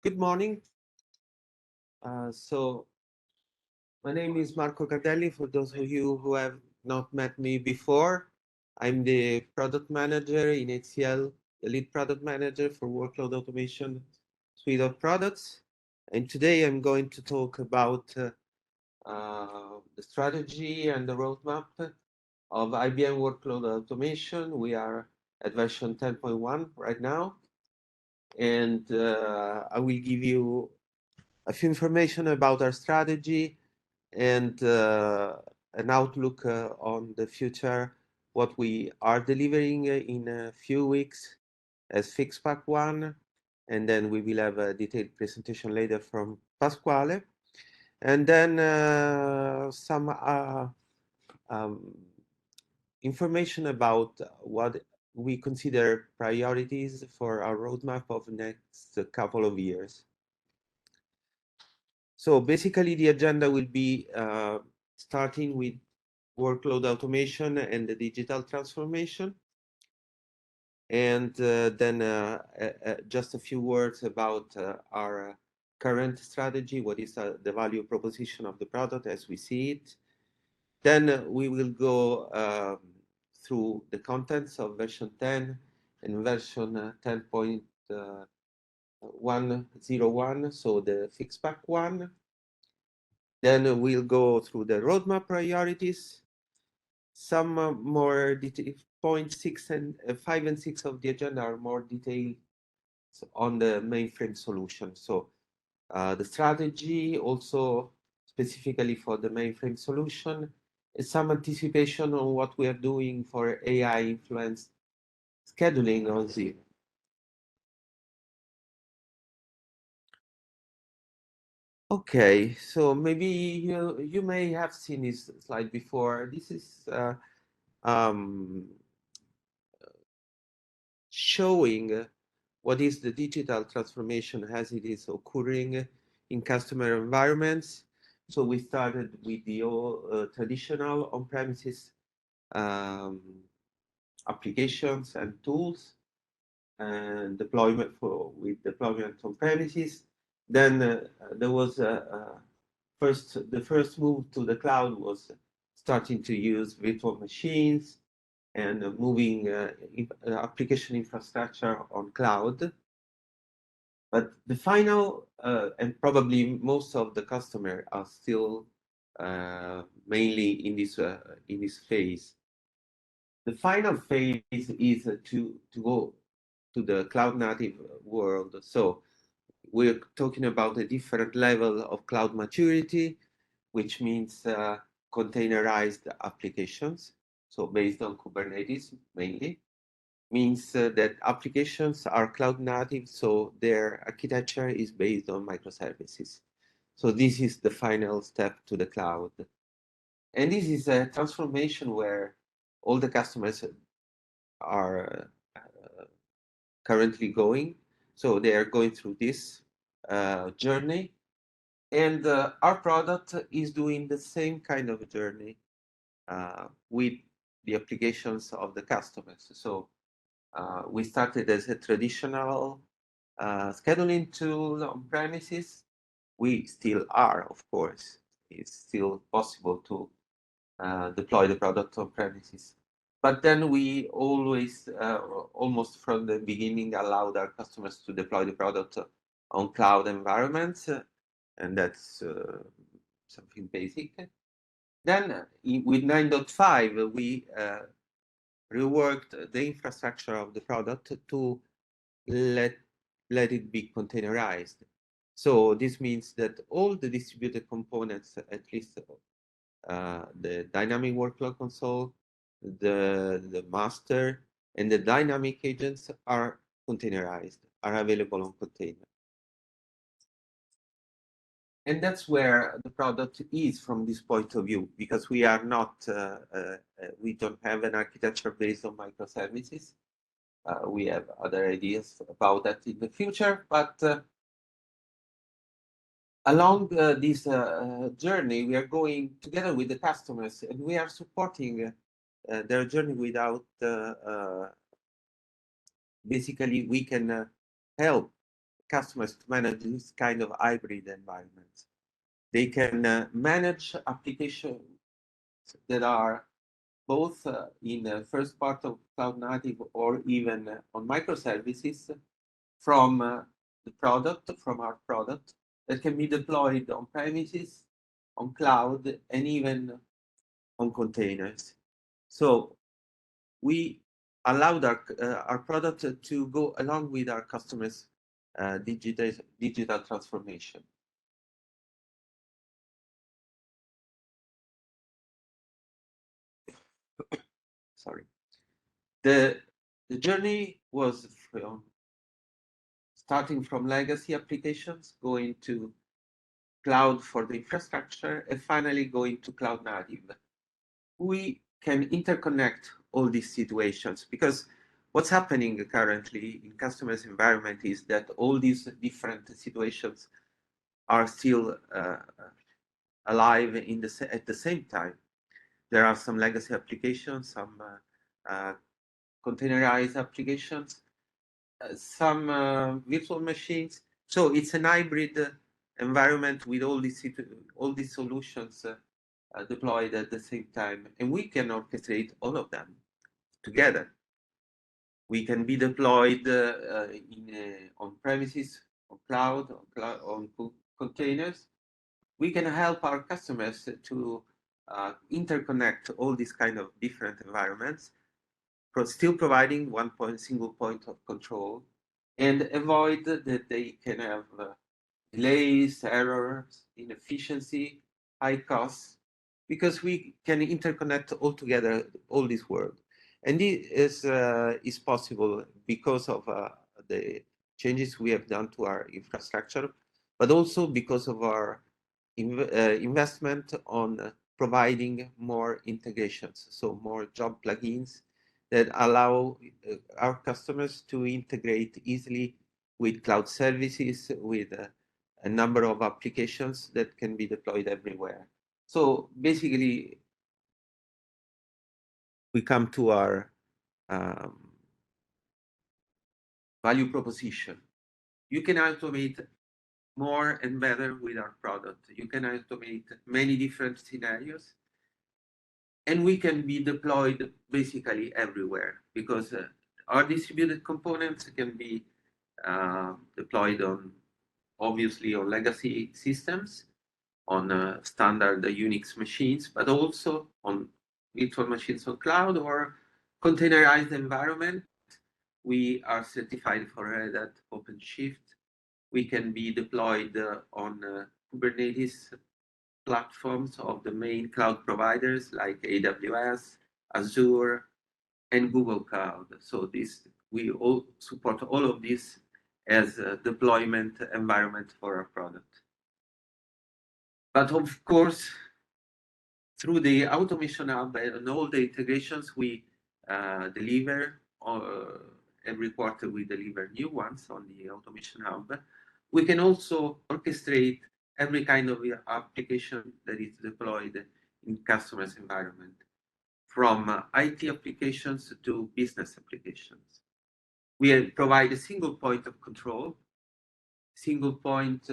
Good morning. My name is Marco Cardelli. For those of you who have not met me before, I'm the product manager in HCL, the lead product manager for Workload Automation suite of products. And today I'm going to talk about the strategy and the roadmap of IBM Workload Automation. We are at version 10.1 right now. And I will give you a few information about our strategy and an outlook on the future, what we are delivering in a few weeks as FixPack 1, and then we will have a detailed presentation later from Pasquale, and then some information about what we consider priorities for our roadmap of the next couple of years. So basically, the agenda will be starting with workload automation and the digital transformation. And then just a few words about our current strategy, what is the value proposition of the product as we see it. Then we will go through the contents of version 10 and version 10.101, so the FixPack 1. Then we'll go through the roadmap priorities, some more detailed point 6 and 5 and 6 of the agenda are more detailed on the mainframe solution. So the strategy also specifically for the mainframe solution is some anticipation on what we are doing for AI influenced scheduling on Zero. Okay, so maybe you may have seen this slide before. This is showing what is the digital transformation as it is occurring in customer environments. So we started with the old, traditional on-premises applications and tools and deployment with deployment on premises. Then there was the first move to the cloud was starting to use virtual machines and moving application infrastructure on cloud. But the final, and probably most of the customers are still mainly in this phase. The final phase is to go to the cloud native world. So we're talking about a different level of cloud maturity, which means containerized applications. So based on Kubernetes mainly, means that applications are cloud native, so their architecture is based on microservices. So this is the final step to the cloud. And this is a transformation where all the customers are currently going. So they are going through this journey. And our product is doing the same kind of journey with the applications of the customers. So we started as a traditional scheduling tool on premises. We still are, of course. It's still possible to deploy the product on premises. But then we always, almost from the beginning, allowed our customers to deploy the product on cloud environments, and that's something basic. Then with 9.5, we reworked the infrastructure of the product to let it be containerized. So this means that all the distributed components, at least the dynamic workload console, the master, and the dynamic agents are containerized, are available on container. And that's where the product is from this point of view, because we are not, we don't have an architecture based on microservices. We have other ideas about that in the future, but along this journey, we are going together with the customers, and we are supporting their journey without, basically, we can help customers to manage this kind of hybrid environments. They can manage applications that are both in the first part of cloud native or even on microservices from the product, from our product, that can be deployed on premises, on cloud, and even on containers. So we allowed our product to go along with our customers' digital transformation. Sorry. The journey was starting from legacy applications, going to cloud for the infrastructure, and finally going to cloud native. We can interconnect all these situations because what's happening currently in customers' environment is that all these different situations are still alive at the same time. There are some legacy applications, some containerized applications, some virtual machines. So it's an hybrid environment with all these solutions deployed at the same time, and we can orchestrate all of them together. We can be deployed on premises, on cloud, on containers. We can help our customers to interconnect all these kind of different environments, still providing one single point of control, and avoid that they can have delays, errors, inefficiency, high costs, because we can interconnect all together all this world. And this is possible because of the changes we have done to our infrastructure, but also because of our investment on providing more integrations, so more job plugins that allow our customers to integrate easily with cloud services, with a number of applications that can be deployed everywhere. So basically, we come to our value proposition. You can automate more and better with our product. You can automate many different scenarios, and we can be deployed basically everywhere because our distributed components can be deployed on, obviously, on legacy systems, on standard Unix machines, but also on virtual machines on cloud or containerized environment. We are certified for Red Hat OpenShift. We can be deployed on Kubernetes platforms of the main cloud providers like AWS, Azure, and Google Cloud. So we all support all of this as a deployment environment for our product. But of course, through the Automation Hub and all the integrations we deliver, every quarter we deliver new ones on the Automation Hub, we can also orchestrate every kind of application that is deployed in customers' environment, from IT applications to business applications. We provide a single point of control, single point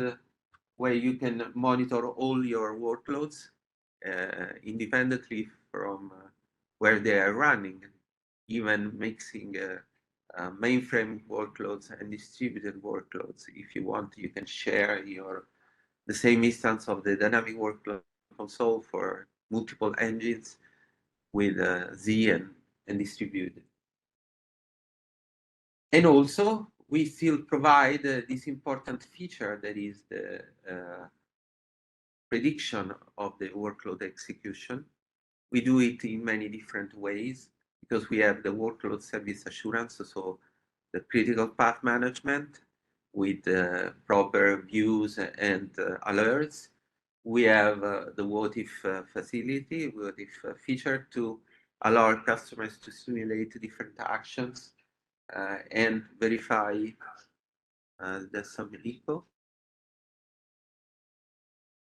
where you can monitor all your workloads independently from where they are running, even mixing mainframe workloads and distributed workloads. If you want, you can share the same instance of the dynamic workload console for multiple engines with Z and distributed. And also, we still provide this important feature that is the prediction of the workload execution. We do it in many different ways because we have the workload service assurance, so the critical path management with proper views and alerts. We have the what if facility, what if feature to allow our customers to simulate different actions and verify there's some echo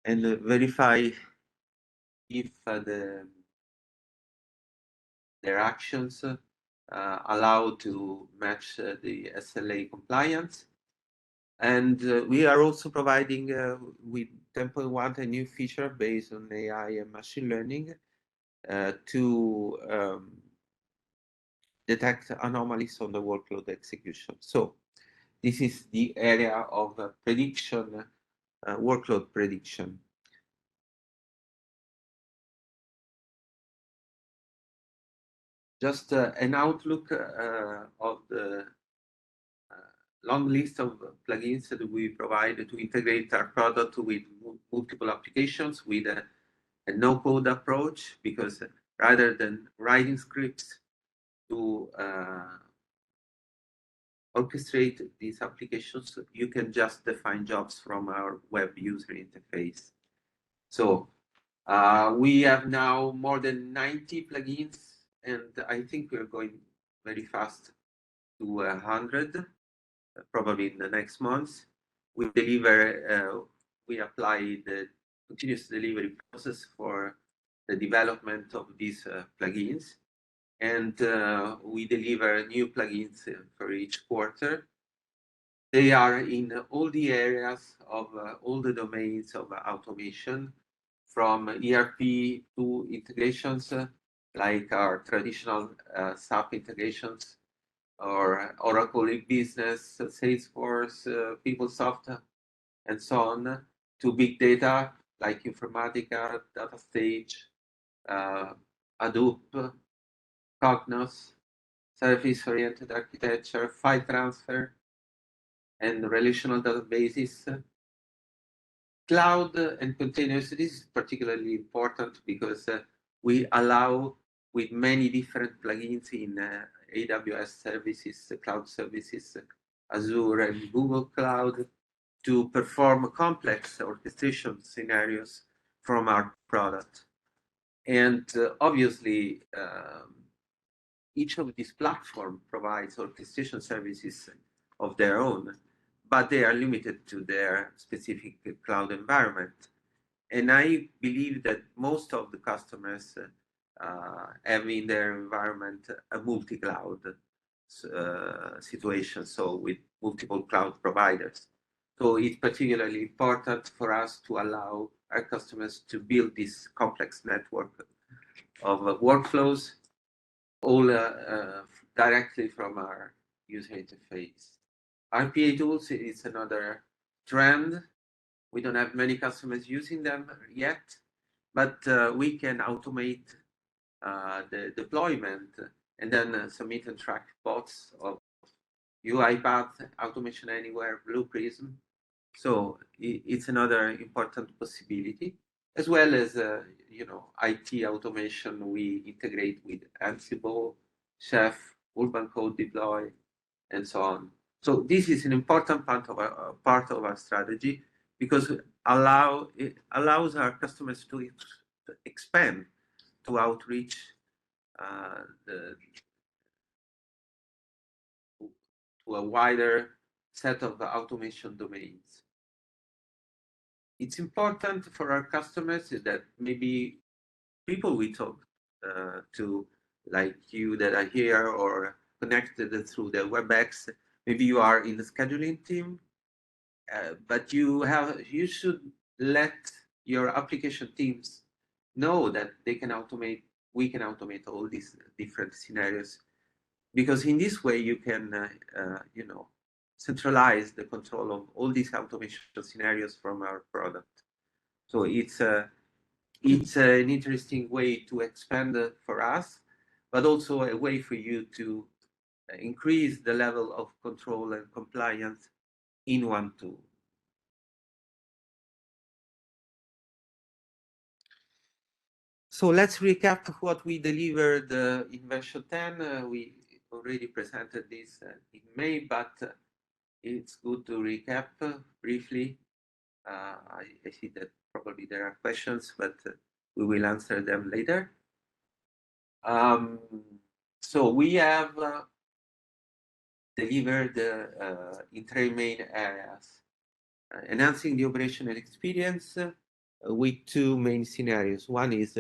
and verify if their actions allow to match the SLA compliance. And we are also providing with 10.1 a new feature based on AI and machine learning to detect anomalies on the workload execution. So this is the area of prediction, workload prediction. Just an outlook of the long list of plugins that we provide to integrate our product with multiple applications with a no-code approach, because rather than writing scripts to orchestrate these applications, you can just define jobs from our web user interface. So we have now more than 90 plugins, and I think we're going very fast to 100, probably in the next months. We deliver, we apply the continuous delivery process for the development of these plugins. And we deliver new plugins for each quarter. They are in all the areas of all the domains of automation, from ERP to integrations like our traditional SAP integrations, or Oracle e-business, Salesforce, PeopleSoft, and so on, to big data like Informatica, DataStage, Hadoop, Cognos, service-oriented architecture, file transfer, and relational databases. Cloud and containers, this is particularly important because we allow with many different plugins in AWS services, cloud services, Azure and Google Cloud, to perform complex orchestration scenarios from our product. And obviously, each of these platforms provides orchestration services of their own, but they are limited to their specific cloud environment. And I believe that most of the customers have in their environment a multi-cloud situation, so with multiple cloud providers. So it's particularly important for us to allow our customers to build this complex network of workflows, all directly from our user interface. RPA tools is another trend. We don't have many customers using them yet, but we can automate the deployment and then submit and track bots of UiPath, Automation Anywhere, Blue Prism. So it's another important possibility, as well as IT automation. We integrate with Ansible, Chef, Urban Code Deploy, and so on. So this is an important part of our strategy, because it allows our customers to expand, to outreach to a wider set of automation domains. It's important for our customers that maybe people we talk to, like you that are here or connected through the WebEx, maybe you are in the scheduling team, but you should let your application teams know that we can automate all these different scenarios, because in this way you can centralize the control of all these automation scenarios from our product. So it's an interesting way to expand for us, but also a way for you to increase the level of control and compliance in one tool. So let's recap what we delivered in version 10. We already presented this in May, but it's good to recap briefly. I see that probably there are questions, but we will answer them later. So we have delivered in three main areas, enhancing the operational experience with two main scenarios. One is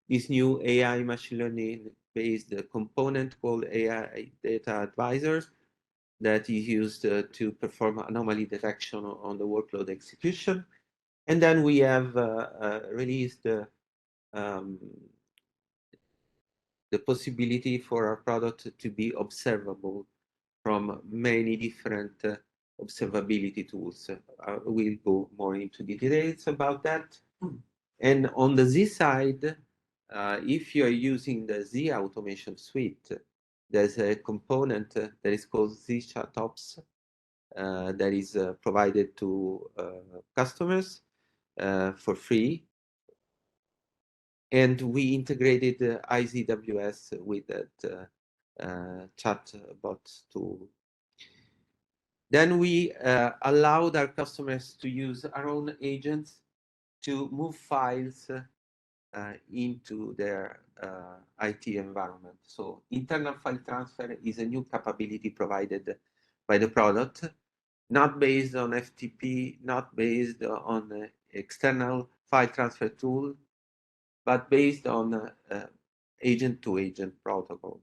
this new AI machine learning based component called AI Data Advisor, that is used to perform anomaly detection on the workload execution. And then we have released the possibility for our product to be observable from many different observability tools. We'll go more into the details about that. And on the Z side, if you are using the Z automation suite, there's a component that is called Z ChatOps that is provided to customers for free. And we integrated IWS with that chatbot tool. Then we allowed our customers to use our own agents to move files into their IT environment. So internal file transfer is a new capability provided by the product, not based on FTP, not based on external file transfer tool, but based on agent-to-agent protocol.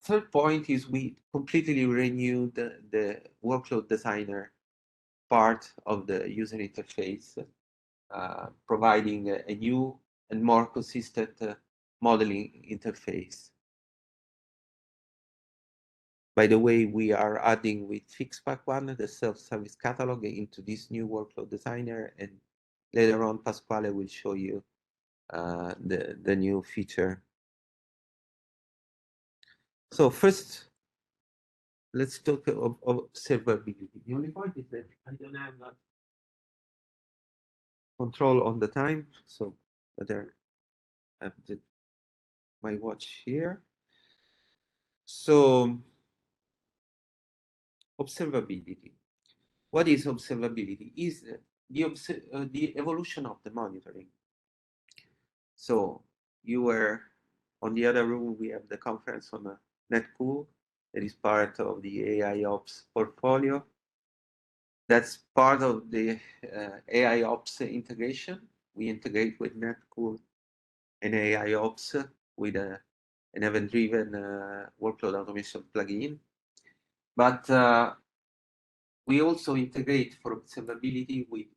Third point is we completely renewed the workload designer part of the user interface, providing a new and more consistent modeling interface. By the way, we are adding with FixPack1 the self-service catalog into this new workload designer, and later on Pasquale will show you the new feature. So first, let's talk of observability. The only point is that I don't have control on the time, so whether I have my watch here. So observability. What is observability? Is the evolution of the monitoring. So you were on the other room. We have the conference on NetCool. That is part of the AIOps portfolio. That's part of the AIOps integration. We integrate with NetCool and AIOps with an event-driven workload automation plugin. But we also integrate for observability with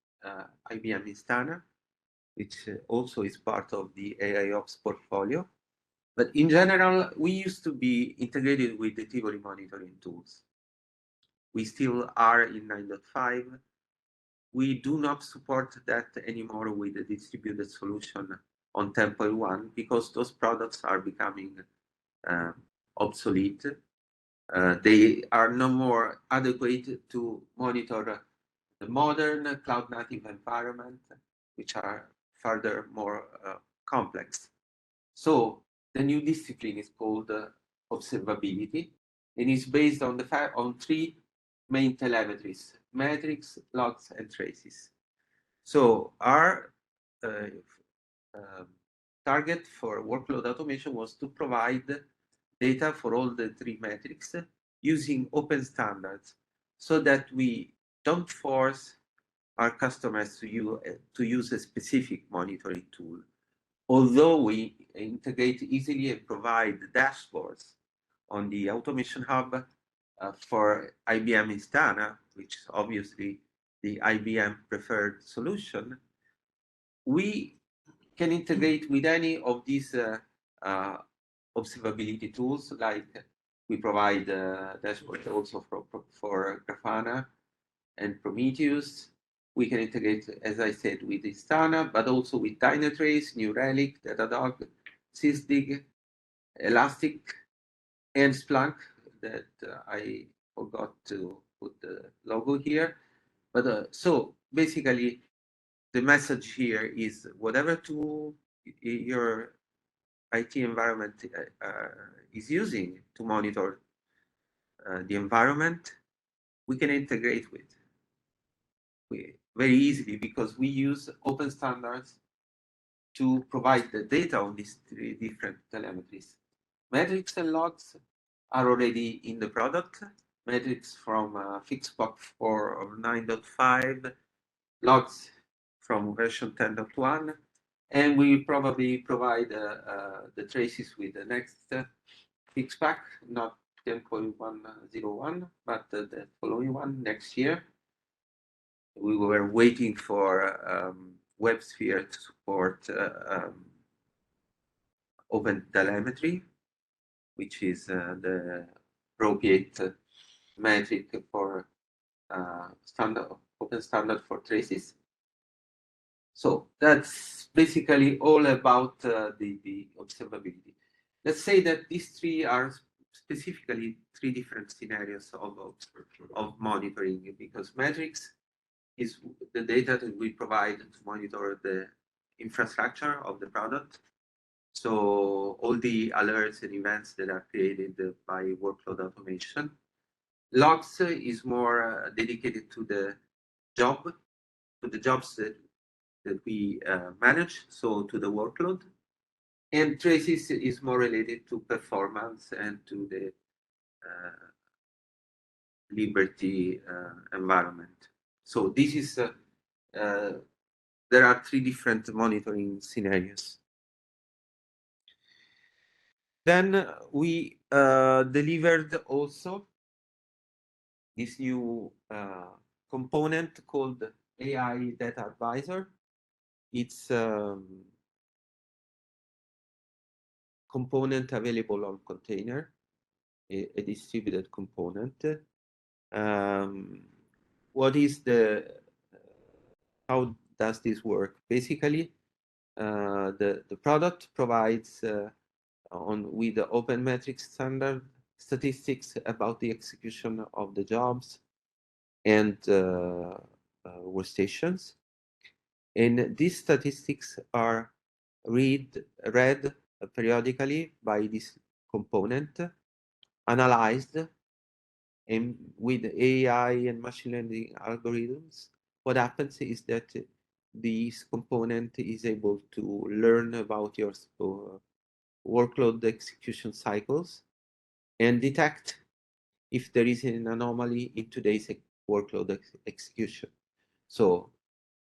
IBM Instana, which also is part of the AIOps portfolio. But in general, we used to be integrated with the Tivoli monitoring tools. We still are in 9.5. We do not support that anymore with the distributed solution on 10.1 because those products are becoming obsolete. They are no more adequate to monitor the modern cloud-native environment, which are further more complex. So the new discipline is called observability, and is based on the fact on three main telemetries: metrics, logs, and traces. So our target for workload automation was to provide data for all the three metrics using open standards, so that we don't force our customers to use a specific monitoring tool. Although we integrate easily and provide dashboards on the Automation Hub for IBM Instana, which is obviously the IBM preferred solution, we can integrate with any of these observability tools. Like we provide dashboards also for Grafana and Prometheus. We can integrate, as I said, with Instana, but also with Dynatrace, New Relic, Datadog, Sysdig, Elastic, and Splunk, that I forgot to put the logo here. But so basically, the message here is whatever tool your IT environment is using to monitor the environment, we can integrate with very easily, because we use open standards to provide the data on these three different telemetries. Metrics and logs are already in the product. Metrics from FixPack 4 or 9.5, logs from version 10.1, and we will probably provide the traces with the next FixPack, not 10.101, but the following one next year. We were waiting for WebSphere to support open telemetry, which is the appropriate metric for open standard for traces. So that's basically all about the observability. Let's say that these three are specifically three different scenarios of monitoring, because metrics is the data that we provide to monitor the infrastructure of the product. So all the alerts and events that are created by workload automation. Logs is more dedicated to the jobs that we manage, so to the workload. And traces is more related to performance and to the liberty environment. So this is, there are three different monitoring scenarios. Then we delivered also this new component called AI Data Advisor. It's component available on container, a distributed component. What is how does this work? Basically, the product provides with the open metrics standard statistics about the execution of the jobs and workstations. And these statistics are read periodically by this component, analyzed, and with AI and machine learning algorithms. What happens is that this component is able to learn about your workload execution cycles and detect if there is an anomaly in today's workload execution. So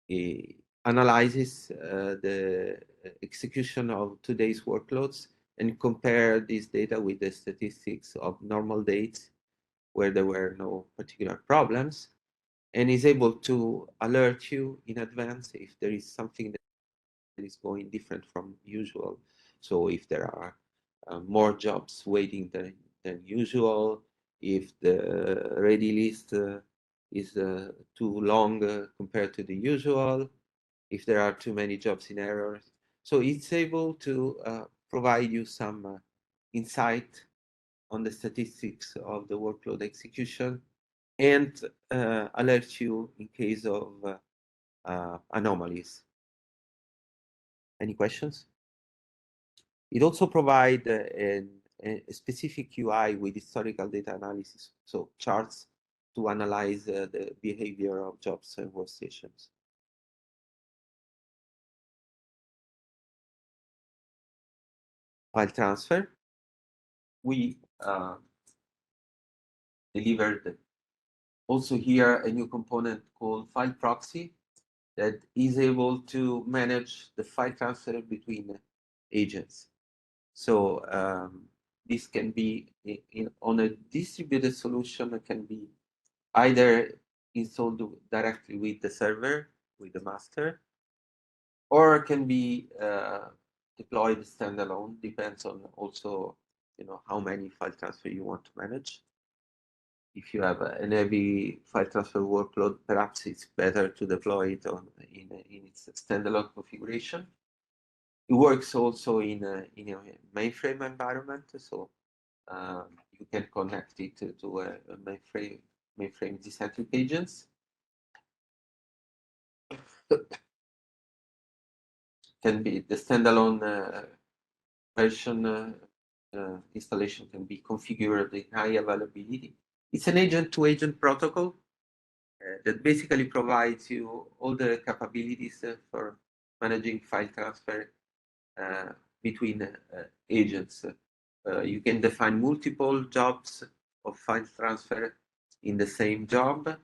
it analyzes the execution of today's workloads and compare this data with the statistics of normal days where there were no particular problems, and is able to alert you in advance if there is something that is going different from usual. So if there are more jobs waiting than usual, if the ready list is too long compared to the usual, if there are too many jobs in error. So it's able to provide you some insight on the statistics of the workload execution and alert you in case of anomalies. Any questions? It also provides a specific UI with historical data analysis, so charts to analyze the behavior of jobs and workstations. File transfer. We delivered also here a new component called file proxy that is able to manage the file transfer between agents. So this can be on a distributed solution. It can be either installed directly with the server, with the master, or can be deployed standalone. Depends on also, how many file transfer you want to manage. If you have an heavy file transfer workload, perhaps it's better to deploy it in its standalone configuration. It works also in a mainframe environment, so you can connect it to a mainframe decentric agents. Can be the standalone version installation can be configured in high availability. It's an agent-to-agent protocol that basically provides you all the capabilities for managing file transfer between agents. You can define multiple jobs of file transfer in the same job.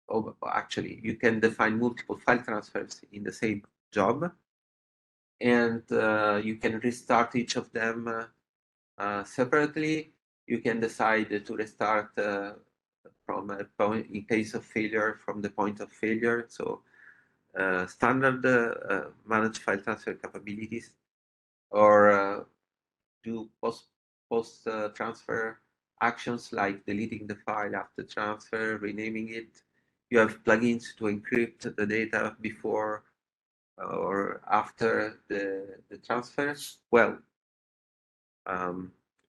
Or actually, you can define multiple file transfers in the same job, and you can restart each of them separately. You can decide to restart from a point in case of failure from the point of failure. So standard manage file transfer capabilities, or do post transfer actions like deleting the file after transfer, renaming it. You have plugins to encrypt the data before or after the transfer. Well,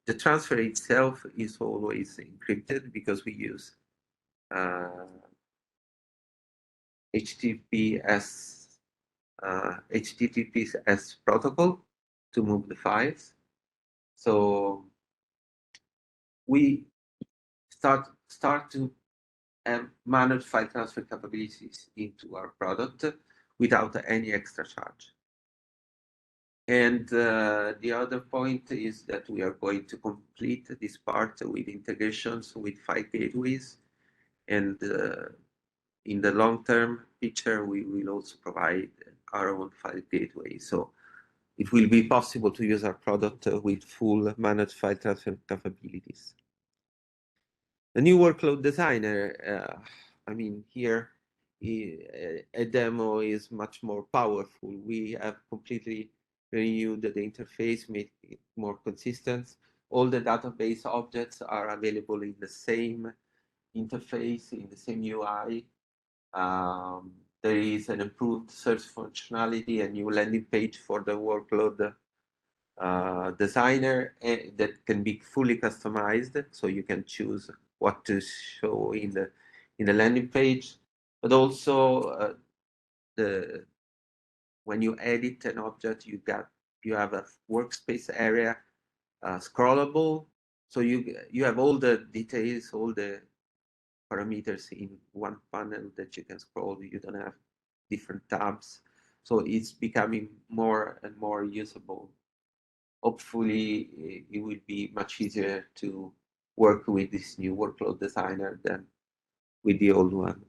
the transfer itself is always encrypted because we use HTTPS protocol to move the files. So we start to manage file transfer capabilities into our product without any extra charge. And the other point is that we are going to complete this part with integrations with file gateways. And in the long-term picture, we will also provide our own file gateway. So it will be possible to use our product with full managed file transfer capabilities. The new workload designer, I mean, here a demo is much more powerful. We have completely renewed the interface, made it more consistent. All the database objects are available in the same interface, in the same UI. There is an improved search functionality, a new landing page for the workload designer that can be fully customized, so you can choose what to show in the landing page. But also when you edit an object, you have a workspace area scrollable, so you have all the details, all the parameters in one panel that you can scroll. You don't have different tabs, so it's becoming more and more usable. Hopefully, it will be much easier to work with this new workload designer than with the old one.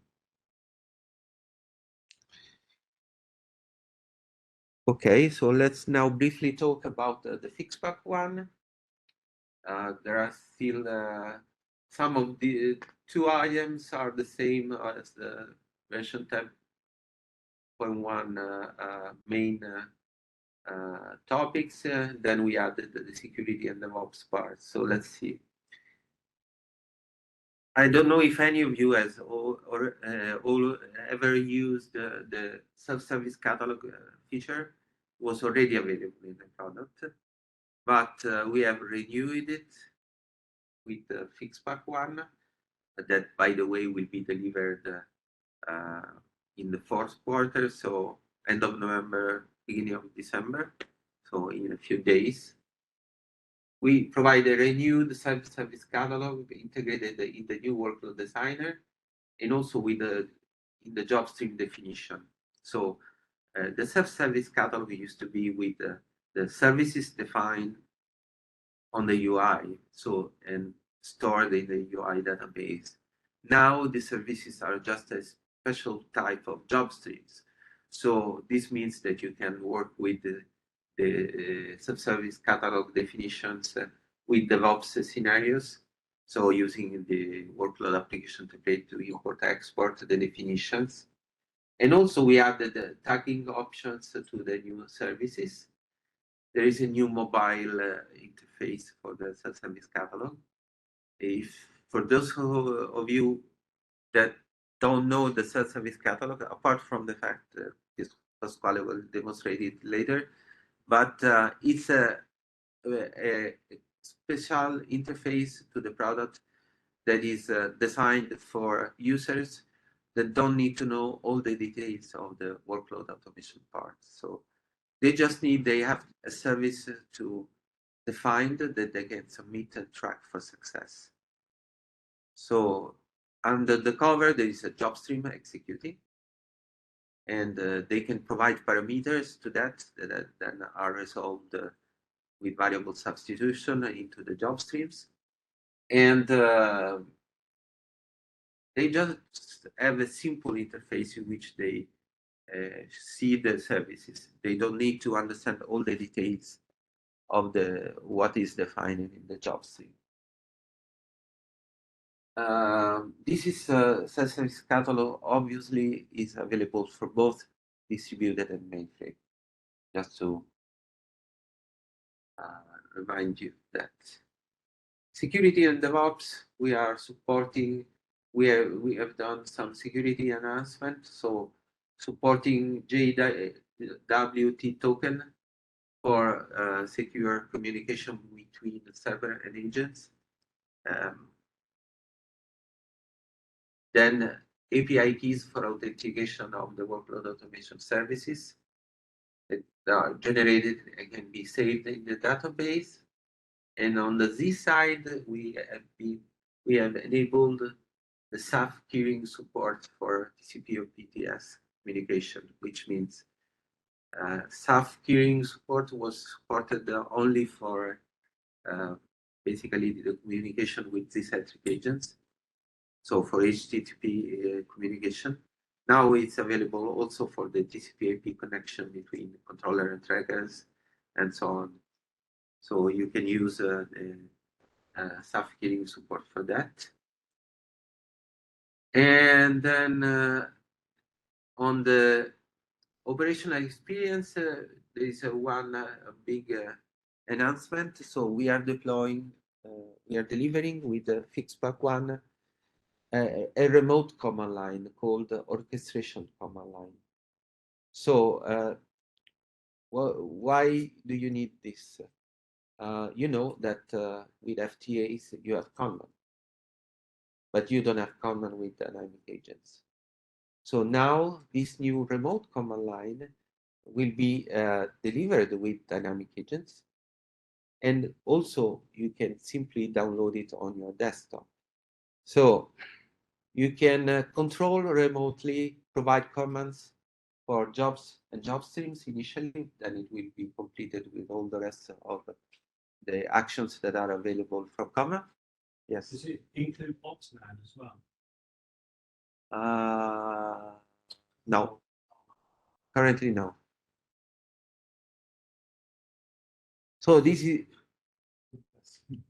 Okay, so let's now briefly talk about the Fixpack one. There are still some of the two items are the same as the version 10.1 main topics. Then we added the security and DevOps part. So let's see. I don't know if any of you has ever used the self-service catalog feature. It was already available in the product, but we have renewed it with the Fixpack one. That, by the way, will be delivered in the fourth quarter, so end of November, beginning of December, so in a few days. We provide a renewed self-service catalog integrated in the new workload designer, and also with in the job stream definition. So the self-service catalog used to be with the services defined on the UI, so and stored in the UI database. Now the services are just a special type of job streams. So this means that you can work with the self-service catalog definitions with DevOps scenarios. So using the workload application template to import export the definitions. And also we added the tagging options to the new services. There is a new mobile interface for the self-service catalog. If for those of you that don't know the self-service catalog, apart from the fact that this Pasquale will demonstrate it later, but it's a special interface to the product that is designed for users that don't need to know all the details of the workload automation part. So they have a service to define that they can submit and track for success. So under the cover, there is a job stream executing, and they can provide parameters to that then are resolved with variable substitution into the job streams. And they just have a simple interface in which they see the services. They don't need to understand all the details of what is defined in the job stream. This is service catalog. Obviously, is available for both distributed and mainframe. Just to remind you that security and DevOps, we are supporting. We have done some security enhancement, so supporting JWT token for secure communication between the server and agents. Then API keys for authentication of the workload automation services that are generated and can be saved in the database. And on the Z side, we have enabled the SAF queuing support for TCP or PTS communication, which means SAF queuing support was supported only for basically the communication with Z-centric agents. So for HTTP communication. Now it's available also for the TCP IP connection between controller and trackers and so on. So you can use SAF queuing support for that. And then on the operational experience, there is one big announcement. So we are delivering with the FixPack1 a remote command line called Orchestration command line. So why do you need this? You know that with FTAs you have command, but you don't have command with dynamic agents. So now this new remote command line will be delivered with dynamic agents. And also you can simply download it on your desktop. So you can control remotely, provide commands for jobs and job streams initially, then it will be completed with all the rest of the actions that are available from command. Yes. Does it include Oxman as well? No. Currently, no. So this is,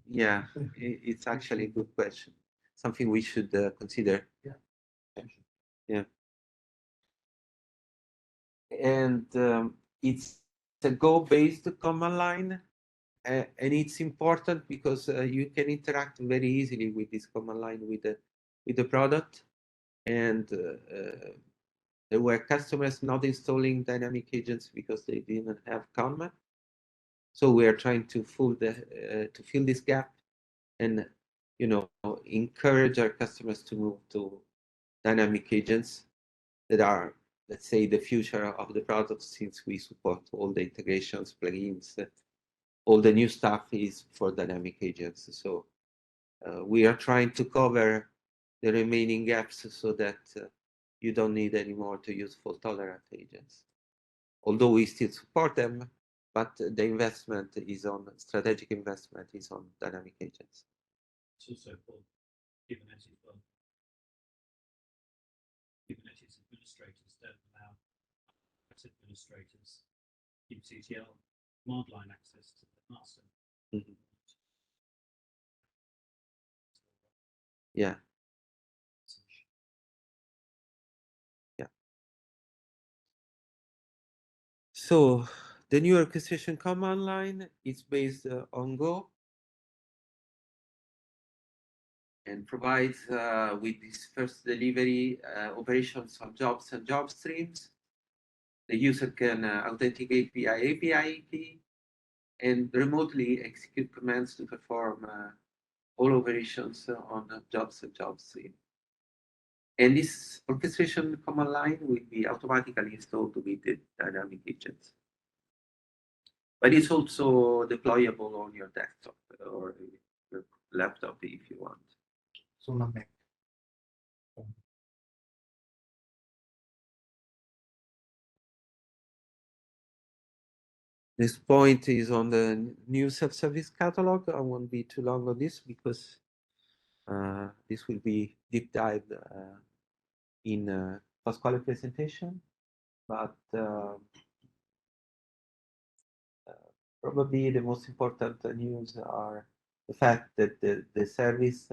yeah, it's actually a good question. Something we should consider. Yeah. Yeah. And it's a Go-based command line. And it's important because you can interact very easily with this command line with the product. And there were customers not installing dynamic agents because they didn't have command. So we are trying to fill this gap, and encourage our customers to move to dynamic agents that are, let's say, the future of the product, since we support all the integrations, plugins, all the new stuff is for dynamic agents. So we are trying to cover the remaining gaps so that you don't need anymore to use fault-tolerant agents. Although we still support them, but the investment is on, strategic investment is on dynamic agents. It's also for Kubernetes as well. Kubernetes administrators don't allow administrators kubectl command line access to the master. Mm-hmm. Yeah. Yeah. So the new orchestration command line is based on Go and provides with this first delivery operations on jobs and job streams. The user can authenticate via API key and remotely execute commands to perform all operations on jobs and job stream. And this orchestration command line will be automatically installed with the dynamic agents. But it's also deployable on your desktop or your laptop if you want. So on Mac. This point is on the new self-service catalog. I won't be too long on this because this will be deep dive in Pasquale presentation. But probably the most important news are the fact that the service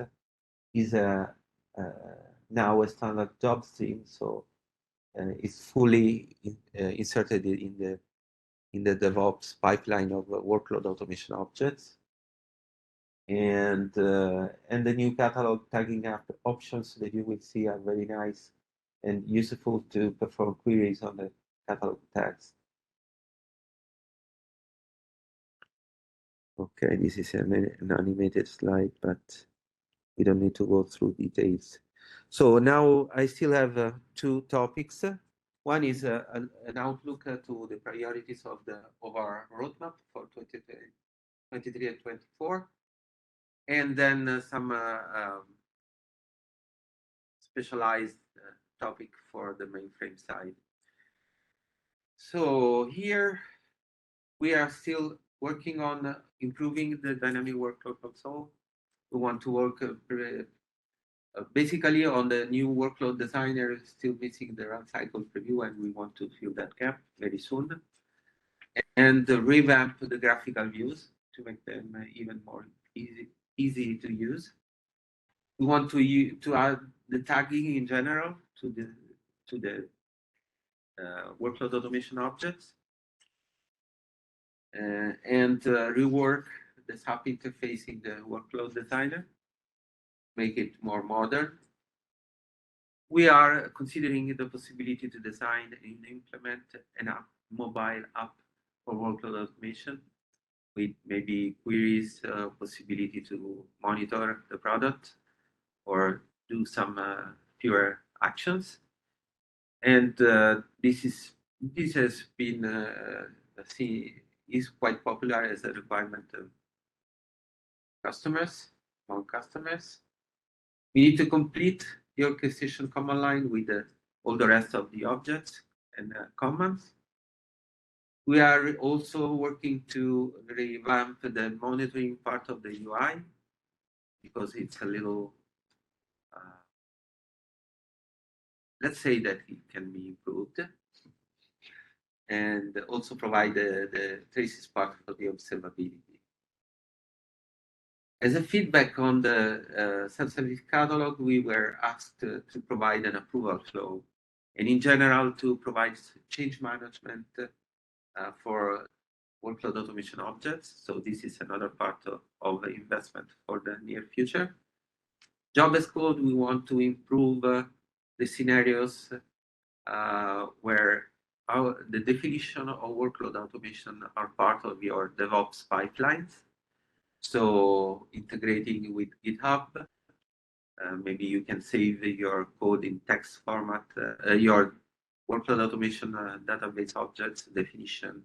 is now a standard job stream, so it's fully inserted in the DevOps pipeline of workload automation objects. And the new catalog tagging options that you will see are very nice and useful to perform queries on the catalog tags. Okay, this is an animated slide, but we don't need to go through details. So now I still have two topics. One is an outlook to the priorities of our roadmap for 2023 and 2024, and then some specialized topic for the mainframe side. So here we are still working on improving the dynamic workload console. We want to work basically on the new workload designer, still missing the run cycle preview, and we want to fill that gap very soon. And revamp the graphical views to make them even more easy to use. We want to add the tagging in general to the workload automation objects, and rework the SAP interface in the workload designer, make it more modern. We are considering the possibility to design and implement an mobile app for workload automation with maybe queries, possibility to monitor the product or do some pure actions. And this has been is quite popular as a requirement of among customers. We need to complete the orchestration command line with all the rest of the objects and commands. We are also working to revamp the monitoring part of the UI because it's a little, let's say that it can be improved, and also provide the traces part for the observability. As a feedback on the self-service catalog, we were asked to provide an approval flow, and in general to provide change management for workload automation objects. So this is another part of the investment for the near future. Job as code, we want to improve the scenarios where the definition of workload automation are part of your DevOps pipelines. So integrating with GitHub, maybe you can save your code in text format, your workload automation database objects definition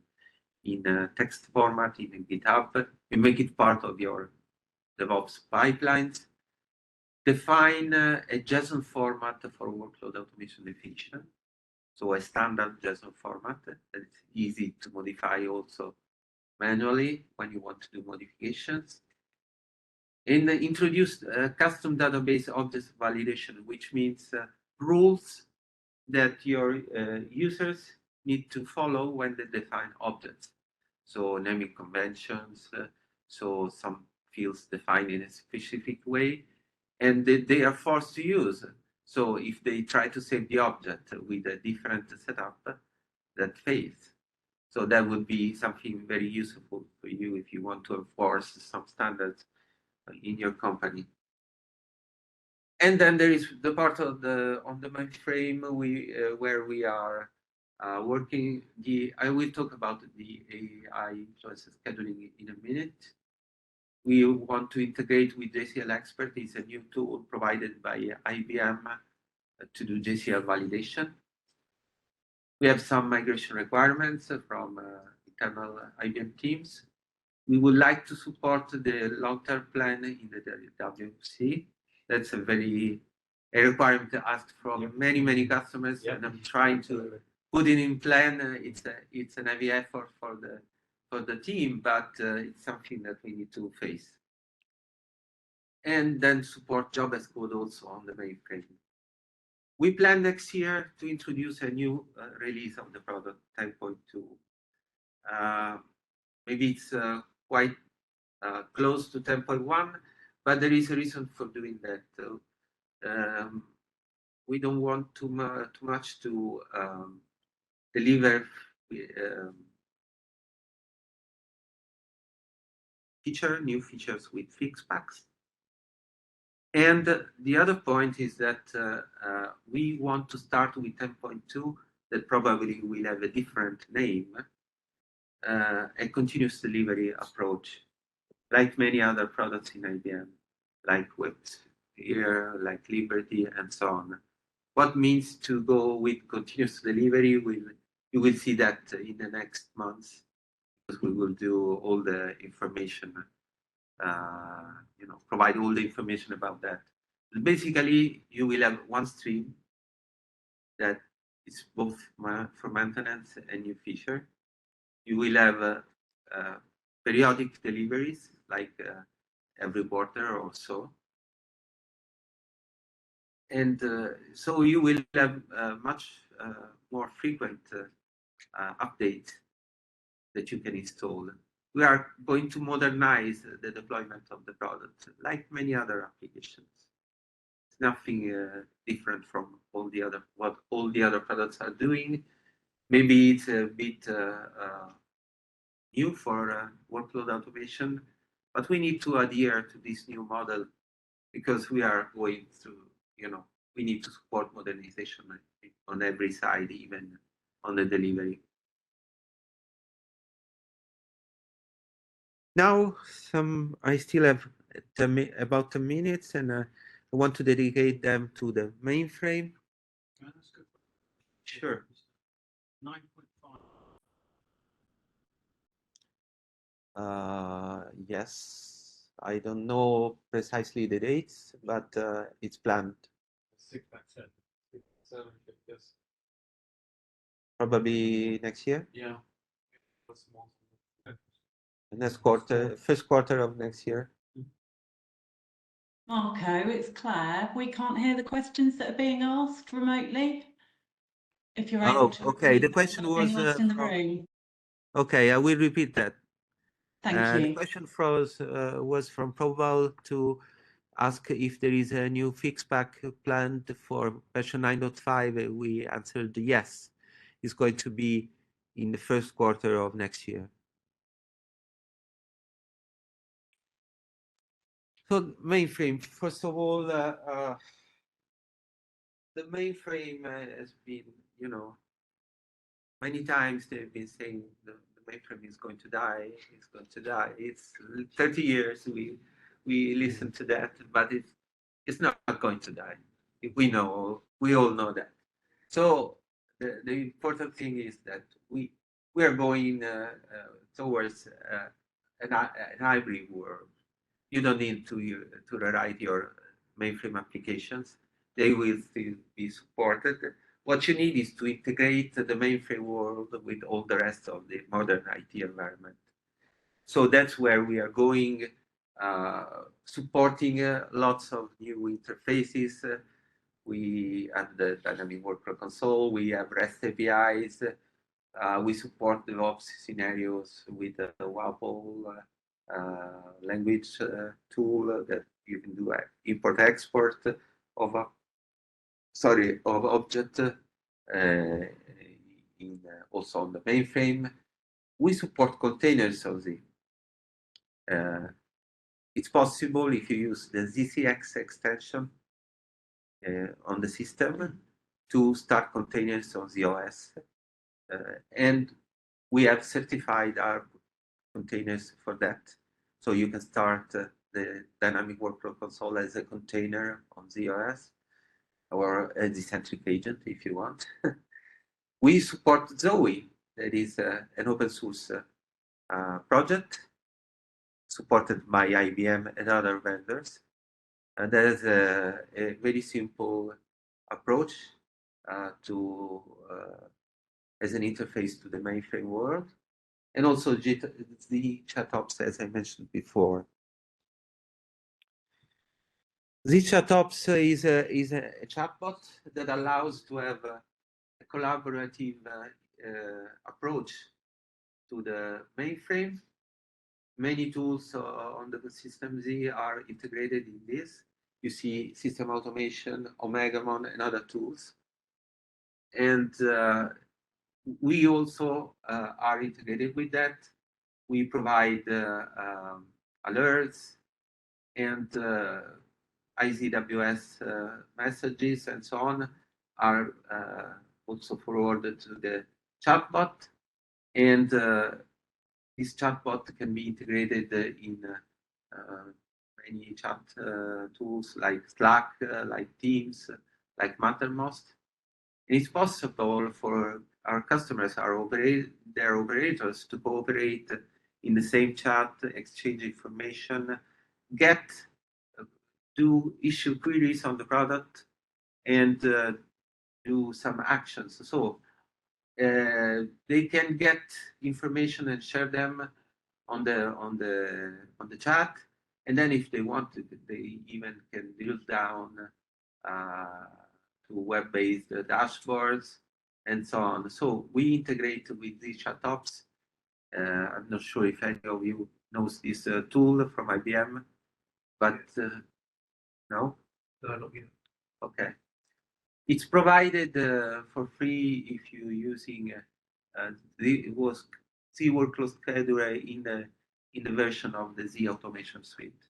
in text format in GitHub, and make it part of your DevOps pipelines. Define a JSON format for workload automation definition. So a standard JSON format that is easy to modify also manually when you want to do modifications. And introduce custom database object validation, which means rules that your users need to follow when they define objects. So naming conventions, so some fields defined in a specific way, and they are forced to use. So if they try to save the object with a different setup, that fails. So that would be something very useful for you if you want to enforce some standards in your company. And then there is the part of on the mainframe where we are working. I will talk about the AI influence scheduling in a minute. We want to integrate with JCL Expert. It's a new tool provided by IBM to do JCL validation. We have some migration requirements from internal IBM teams. We would like to support the long-term plan in the WC. That's a requirement asked from many customers, and I'm trying to put it in plan. It's an heavy effort for the team, but it's something that we need to face. And then support job as code also on the mainframe. We plan next year to introduce a new release of the product 10.2. Maybe it's quite close to 10.1, but there is a reason for doing that. We don't want too much to deliver new features with fixed packs. And the other point is that we want to start with 10.2 that probably will have a different name, a continuous delivery approach, like many other products in IBM, like WebSphere, like Liberty, and so on. What means to go with continuous delivery, you will see that in the next months, because we will do all the information, provide all the information about that. Basically, you will have one stream that is both for maintenance and new feature. You will have periodic deliveries, like every quarter or so. And so you will have much more frequent updates that you can install. We are going to modernize the deployment of the product, like many other applications. It's nothing different from what all the other products are doing. Maybe it's a bit new for workload automation, but we need to adhere to this new model because we are going through, we need to support modernization on every side, even on the delivery. Now, I still have about 10 minutes, and I want to dedicate them to the mainframe. Sure. 9.5. Yes, I don't know precisely the dates, but it's planned. 6 back 7. 7, yes. Probably next year. Yeah. Next quarter, first quarter of next year. Marco, it's Claire. We can't hear the questions that are being asked remotely. If you're able to. Okay. The question was in the room. Okay, I will repeat that. Thank you. The question was from Probal to ask if there is a new fix pack planned for version 9.5. We answered yes. It's going to be in the first quarter of next year. So mainframe, first of all, the mainframe has been, many times they've been saying the mainframe is going to die. It's going to die. It's 30 years we listen to that, but it's not going to die. We all know that. So the important thing is that we are going towards an hybrid world. You don't need to rewrite your mainframe applications. They will still be supported. What you need is to integrate the mainframe world with all the rest of the modern IT environment. So that's where we are going, supporting lots of new interfaces. We have the dynamic workload console. We have REST APIs. We support DevOps scenarios with the WAPL language tool that you can do import-export of object also on the mainframe. We support containers also. It's possible if you use the ZCX extension on the system to start containers on the OS. And we have certified our containers for that. So you can start the dynamic workload console as a container on the OS or a decentric agent if you want. We support Zoe, that is an open source project supported by IBM and other vendors. And that is a very simple approach as an interface to the mainframe world. And also the ChatOps, as I mentioned before. The ChatOps is a chatbot that allows to have a collaborative approach to the mainframe. many tools on the System Z are integrated in this. You see System Automation, Omegamon, and other tools. And we also are integrated with that. We provide alerts and IWS messages and so on are also forwarded to the chatbot. And this chatbot can be integrated in many chat tools like Slack, like Teams, like Mattermost. It's possible for our customers, their operators, to cooperate in the same chat, exchange information, issue queries on the product, and do some actions. So they can get information and share them on the chat, and then if they want to, they even can drill down to web-based dashboards and so on. So we integrate with the ChatOps. I'm not sure if any of you knows this tool from IBM, but no? No, not yet. Okay. It's provided for free if you're using it was Z Workload Scheduler in the version of the Z Automation suite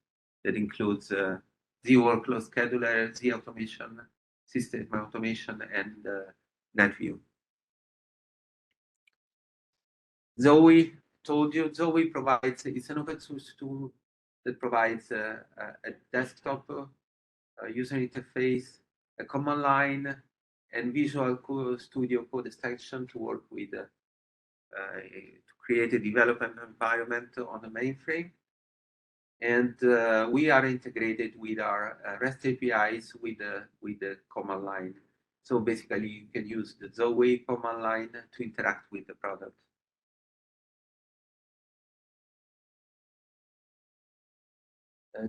that includes Z Workload Scheduler, Z Automation, System Automation, and NetView. Zoe told you, Zoe provides, it's an open source tool that provides a desktop user interface, a command line, and Visual Studio Code extension to work with to create a development environment on the mainframe. And we are integrated with our REST APIs with the command line. So basically, you can use the Zoe command line to interact with the product.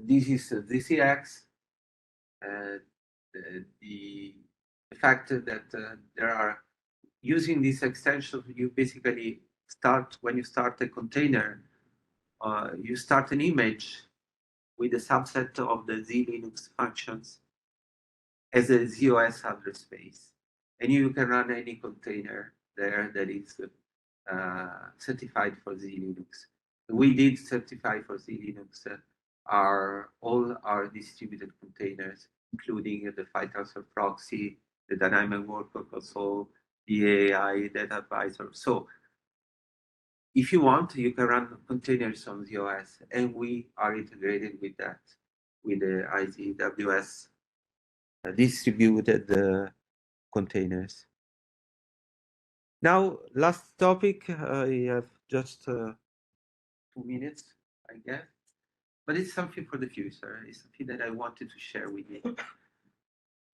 This is ZCX. The fact that there are using this extension, you basically start when you start a container, you start an image with a subset of the Z Linux functions as a ZOS address space, and you can run any container there that is certified for Z Linux. We did certify for Z Linux all our distributed containers, including the file transfer proxy, the dynamic workload console, the AI data advisor. So if you want, you can run containers on ZOS, and we are integrated with that, with the IWS distributed containers. Now, last topic, I have just 2 minutes, I guess. But it's something for the future. It's something that I wanted to share with you.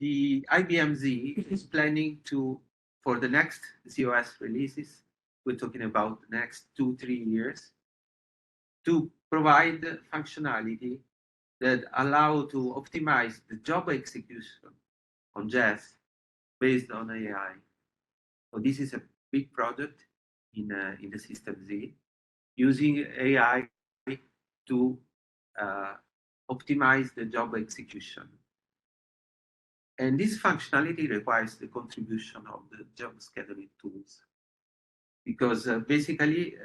The IBM Z is planning to, for the next ZOS releases, we're talking about the next 2-3 years, to provide functionality that allow to optimize the job execution on JAS based on AI. So this is a big project in the System Z, using AI to optimize the job execution. And this functionality requires the contribution of the job scheduling tools. Because basically,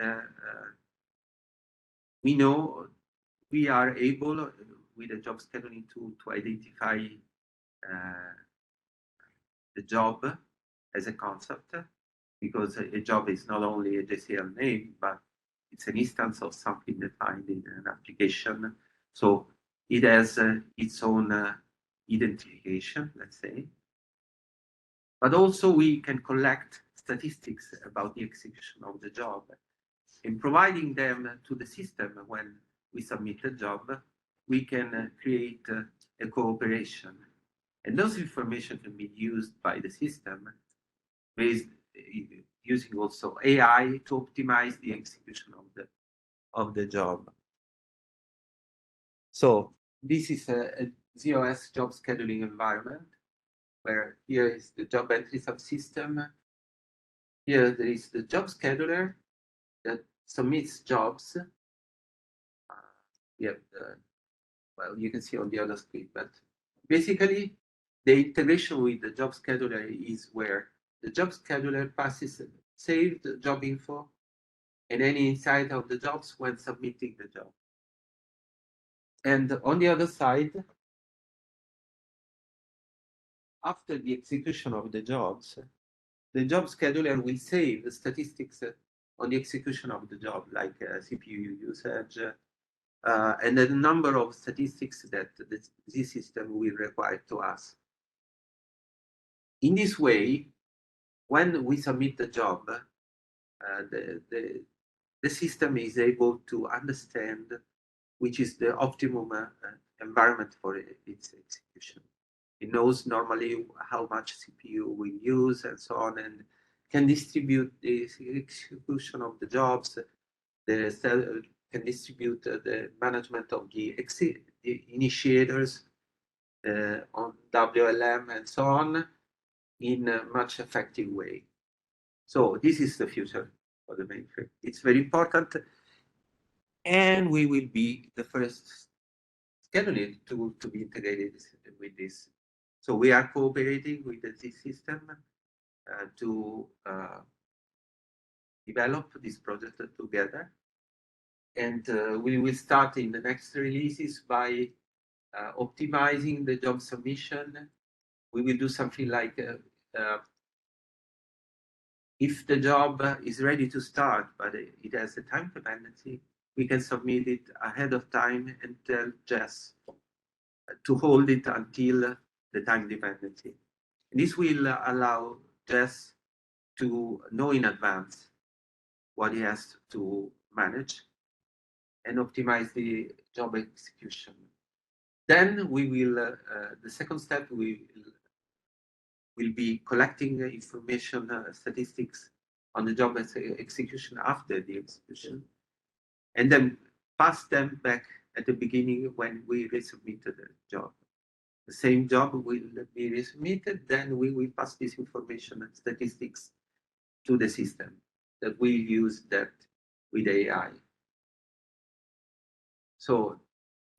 we know we are able, with a job scheduling tool, to identify the job as a concept, because a job is not only a JCL name, but it's an instance of something defined in an application. So it has its own identification, let's say. But also we can collect statistics about the execution of the job, and providing them to the system when we submit a job, we can create a cooperation. And those information can be used by the system based using also AI to optimize the execution of the job. So this is a ZOS job scheduling environment, where here is the job entry subsystem. Here there is the job scheduler that submits jobs, yeah, well, you can see on the other screen, but basically the integration with the job scheduler is where the job scheduler passes saved job info and any insight of the jobs when submitting the job. And on the other side, after the execution of the jobs, the job scheduler will save the statistics on the execution of the job, like CPU usage, and the number of statistics that this system will require to us. In this way, when we submit the job, the system is able to understand which is the optimum environment for its execution. It knows normally how much CPU we use and so on, and can distribute the execution of the jobs, can distribute the management of the initiators on WLM and so on in a much effective way. So this is the future for the mainframe. It's very important, and we will be the first scheduling tool to be integrated with this. So we are cooperating with the system to develop this project together. And we will start in the next releases by optimizing the job submission. We will do something like if the job is ready to start, but it has a time dependency, we can submit it ahead of time and tell Jess to hold it until the time dependency. This will allow Jess to know in advance what he has to manage and optimize the job execution. Then we will, the second step, we will be collecting information, statistics on the job execution after the execution, and then pass them back at the beginning when we resubmitted the job. The same job will be resubmitted, then we will pass this information and statistics to the system that will use that with AI. So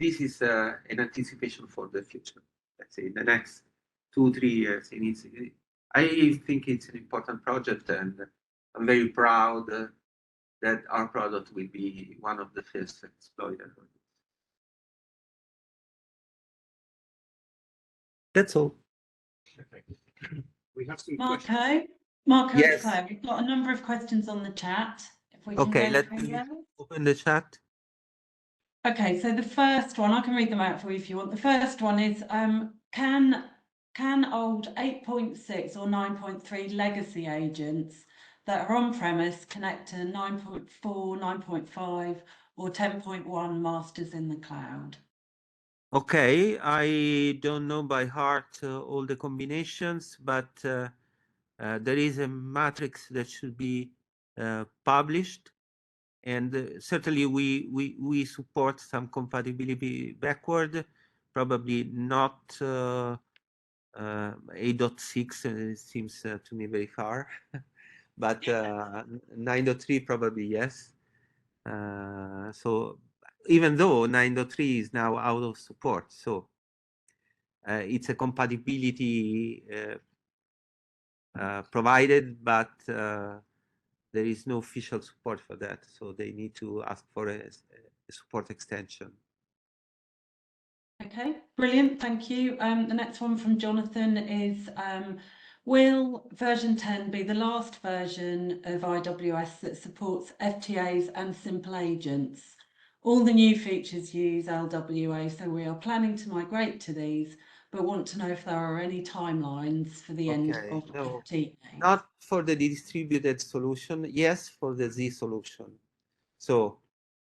this is an anticipation for the future. Let's say in the next 2-3 years. I think it's an important project, and I'm very proud that our product will be one of the first exploited. That's all. Okay. We have some Marco, questions. Yes. Claire, we've got a number of questions on the chat. If we can Okay, go let through me those. open the chat. Okay, so the first one, I can read them out for you if you want. The first one is, can old 8.6 or 9.3 legacy agents that are on-premise connect to 9.4, 9.5 or 10.1 masters in the cloud? Okay, I don't know by heart all the combinations, but there is a matrix that should be published, and certainly we support some compatibility backward, probably not 8.6 seems to me very far, but 9.3 probably yes. So even though 9.3 is now out of support, so it's a compatibility provided, but there is no official support for that, so they need to ask for a support extension. Okay, brilliant, thank you. The next one from Jonathan is, will version 10 be the last version of IWS that supports FTAs and simple agents? All the new features use LWA, so we are planning to migrate to these, but want to know if there are any timelines for the end of FTA. Not for the distributed solution, yes, for the Z solution. So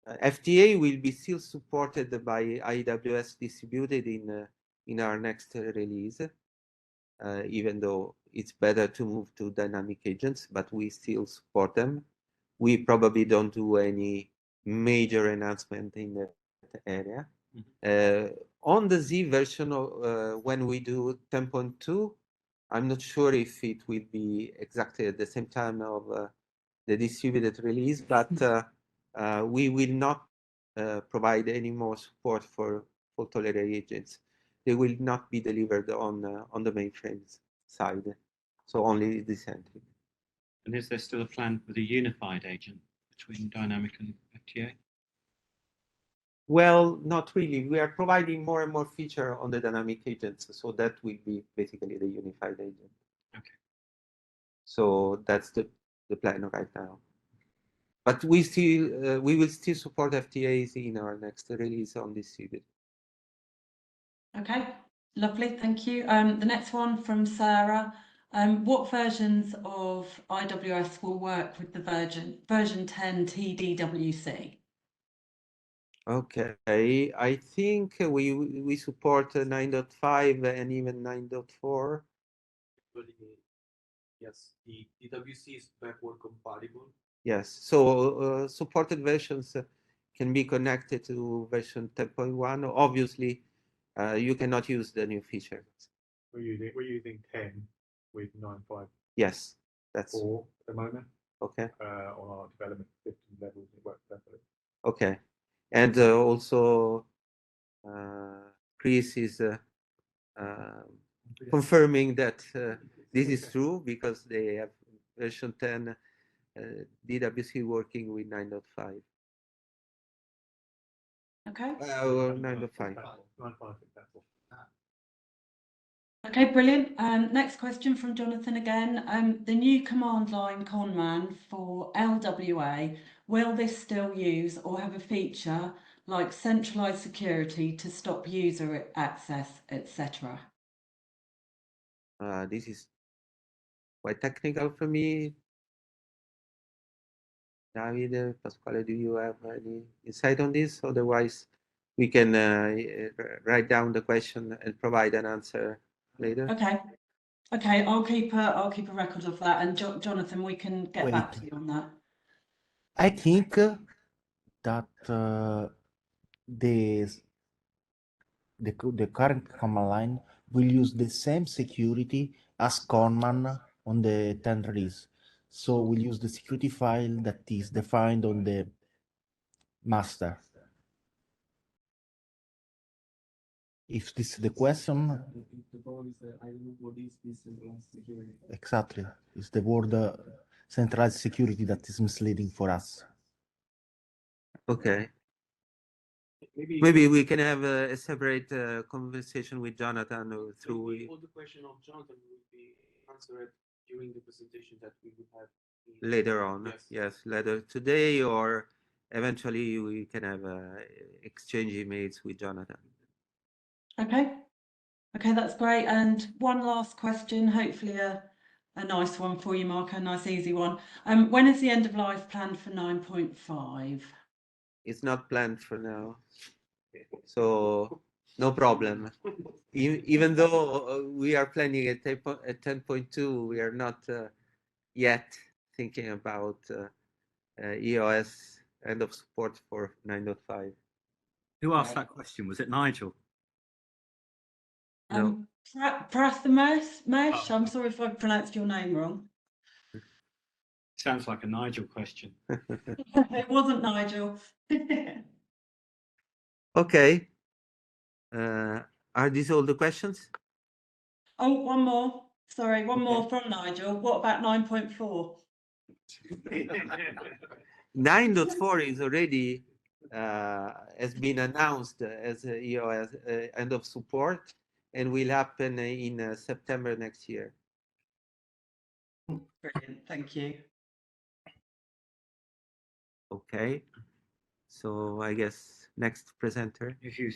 FTA will be still supported by IWS distributed in our next release, even though it's better to move to dynamic agents, but we still support them. We probably don't do any major enhancement in that area. On the Z version, when we do 10.2, I'm not sure if it will be exactly at the same time of the distributed release, but we will not provide any more support for fault-tolerant agents. They will not be delivered on the mainframe side, so only the centric. And is there still a plan for the unified agent between dynamic and FTA? Well, not really. We are providing more and more feature on the dynamic agents, so that will be basically the unified agent. Okay. So that's the plan right now. But we will still support FTAs in our next release on distributed. Okay, lovely, thank you. The next one from Sarah. What versions of IWS will work with the version 10 TDWC? Okay, I think we support 9.5 and even 9.4. Yes, the DWC is backward compatible. Yes, so supported versions can be connected to version 10.1. Obviously, you cannot use the new features. We're using 10 with 9.5. Yes, that's 4 at the moment. okay. On our development system levels, it works perfectly. Okay, and also Chris is confirming that this is true because they have version 10 DWC working with 9.5. Okay. 9.5. 9.5 example. Okay, brilliant. Next question from Jonathan again. The new command line conman for LWA, will this still use or have a feature like centralized security to stop user access, etc.? This is quite technical for me. Davide, Pasquale, do you have any insight on this? Otherwise, we can write down the question and provide an answer later. Okay. Okay, I'll keep a record of that, and Jonathan, we can get back to you on that. I think that the current command line will use the same security as Conman on the 10 release. So we'll use the security file that is defined on the master. If this is the question, The problem is I don't know what is this centralized security. exactly, it's the word centralized security that is misleading for us. Okay. Maybe we can have a separate conversation with Jonathan through. All the question of Jonathan will be answered during the presentation that we will have Later on. Yes, later today, or eventually we can have exchange emails with Jonathan. Okay. Okay, that's great. And one last question, hopefully a nice one for you, Marco, a nice easy one. When is the end of life planned for 9.5? It's not planned for now, so no problem. Even though we are planning at 10.2, we are not yet thinking about EOS end of support for 9.5. Who asked that question? Was it Nigel? No. Prathmesh, I'm sorry if I pronounced your name wrong. Sounds like a Nigel question. It wasn't Nigel. Okay. Are these all the questions? Oh, one more. Sorry, one more from Nigel. What about 9.4? 9.4 is already has been announced as a EOS end of support, and will happen in September next year. Brilliant, thank you. Okay, so I guess next presenter. If you